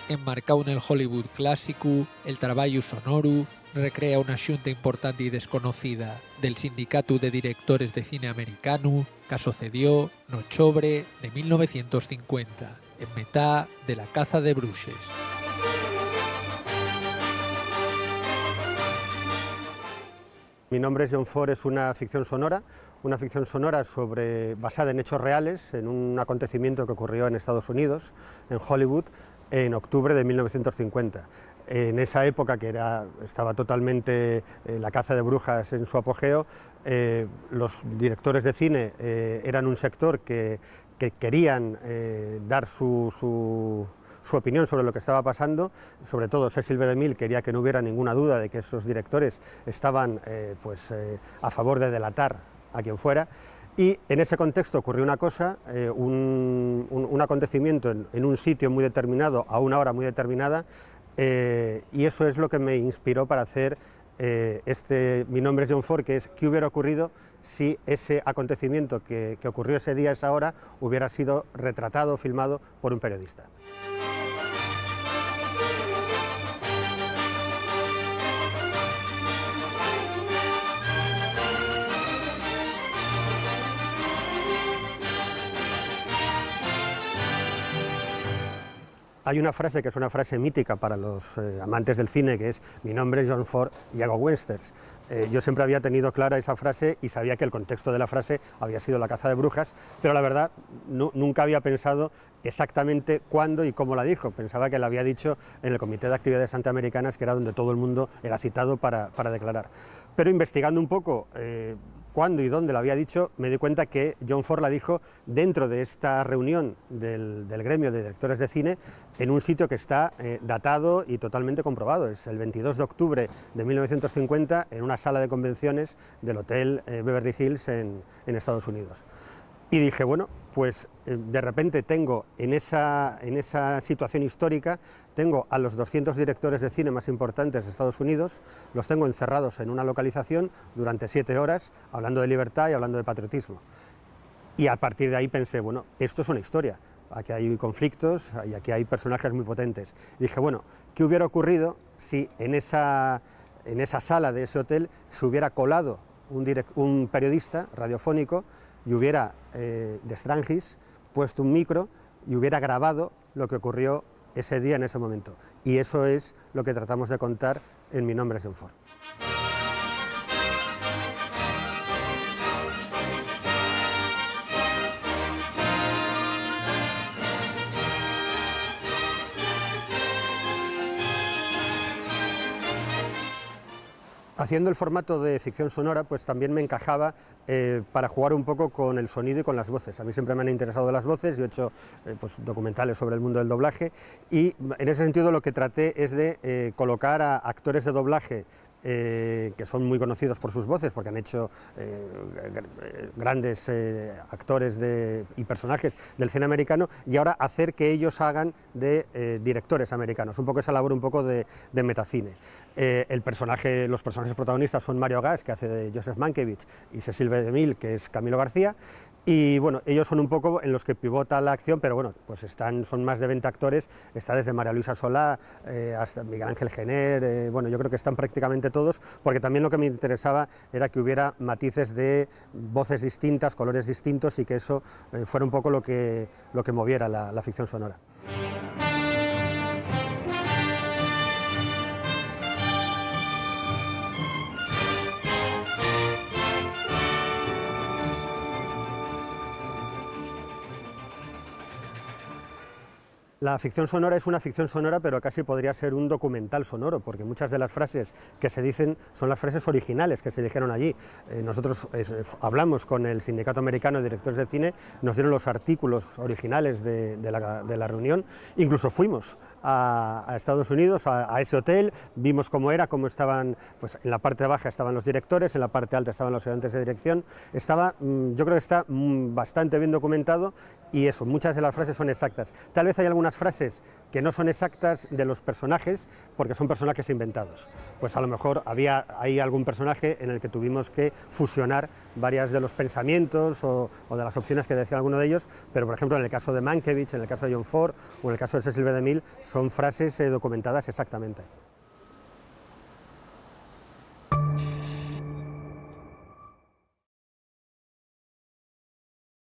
Emmarcau en el Hollywood clásico, el traballo sonoru recrea una xunta importante y desconocida del Sindicato de Directores de Cine Americano que sucedió no chobre de 1950, en metá de la caza de bruxes. Mi nombre es John Ford, es una ficción sonora basada en hechos reales, en un acontecimiento que ocurrió en Estados Unidos, en Hollywood, en octubre de 1950. En esa época que estaba totalmente la caza de brujas en su apogeo, los directores de cine eran un sector que querían dar su opinión sobre lo que estaba pasando. Sobre todo Cecil B. DeMille quería que no hubiera ninguna duda de que esos directores estaban a favor de delatar a quien fuera. Y en ese contexto ocurrió una cosa, un acontecimiento en un sitio muy determinado, a una hora muy determinada, y eso es lo que me inspiró para hacer Mi nombre es John Ford, que es ¿qué hubiera ocurrido si ese acontecimiento que ocurrió ese día, esa hora, hubiera sido retratado, filmado por un periodista? Hay una frase que es una frase mítica para los amantes del cine, que es mi nombre es John Ford y hago westerns. Yo siempre había tenido clara esa frase y sabía que el contexto de la frase había sido la caza de brujas, pero la verdad nunca había pensado exactamente cuándo y cómo la dijo. Pensaba que la había dicho en el Comité de Actividades Antiamericanas, que era donde todo el mundo era citado para declarar. Pero investigando un poco cuándo y dónde la había dicho, me di cuenta que John Ford la dijo dentro de esta reunión del gremio de directores de cine, en un sitio que está datado y totalmente comprobado. Es el 22 de octubre de 1950 en una sala de convenciones del Hotel Beverly Hills en Estados Unidos. Y dije, bueno, pues de repente tengo en esa situación histórica, tengo a los 200 directores de cine más importantes de Estados Unidos, los tengo encerrados en una localización durante 7 horas, hablando de libertad y hablando de patriotismo. Y a partir de ahí pensé, bueno, esto es una historia, aquí hay conflictos y aquí hay personajes muy potentes. Y dije, bueno, ¿qué hubiera ocurrido si en esa sala de ese hotel se hubiera colado un periodista radiofónico y hubiera de Strangis puesto un micro y hubiera grabado lo que ocurrió ese día en ese momento? Y eso es lo que tratamos de contar en Mi nombre es John Ford. Haciendo el formato de ficción sonora, pues también me encajaba para jugar un poco con el sonido y con las voces. A mí siempre me han interesado las voces, yo he hecho documentales sobre el mundo del doblaje y en ese sentido lo que traté es de colocar a actores de doblaje que son muy conocidos por sus voces, porque han hecho grandes actores y personajes del cine americano, y ahora hacer que ellos hagan de directores americanos, un poco esa labor un poco de metacine. Los personajes protagonistas son Mario Gas, que hace de Joseph Mankiewicz, y Cecil B. DeMille, que es Camilo García, y bueno, ellos son un poco en los que pivota la acción, pero bueno, pues son más de 20 actores, está desde María Luisa Solá hasta Miguel Ángel Gener, bueno, yo creo que están prácticamente todos, porque también lo que me interesaba era que hubiera matices de voces distintas, colores distintos, y que eso fuera un poco lo que moviera la ficción sonora. La ficción sonora es una ficción sonora, pero casi podría ser un documental sonoro, porque muchas de las frases que se dicen son las frases originales que se dijeron allí. Nosotros hablamos con el Sindicato Americano de Directores de Cine, nos dieron los artículos originales de la reunión, incluso fuimos a Estados Unidos, a ese hotel, vimos cómo era, cómo estaban, pues en la parte baja estaban los directores, en la parte alta estaban los ayudantes de dirección, yo creo que está bastante bien documentado y eso, muchas de las frases son exactas. Tal vez hay algunas frases que no son exactas de los personajes porque son personajes inventados. Pues a lo mejor hay algún personaje en el que tuvimos que fusionar varias de los pensamientos o de las opciones que decía alguno de ellos, pero por ejemplo en el caso de Mankiewicz, en el caso de John Ford o en el caso de Cecil B. DeMille son frases documentadas exactamente.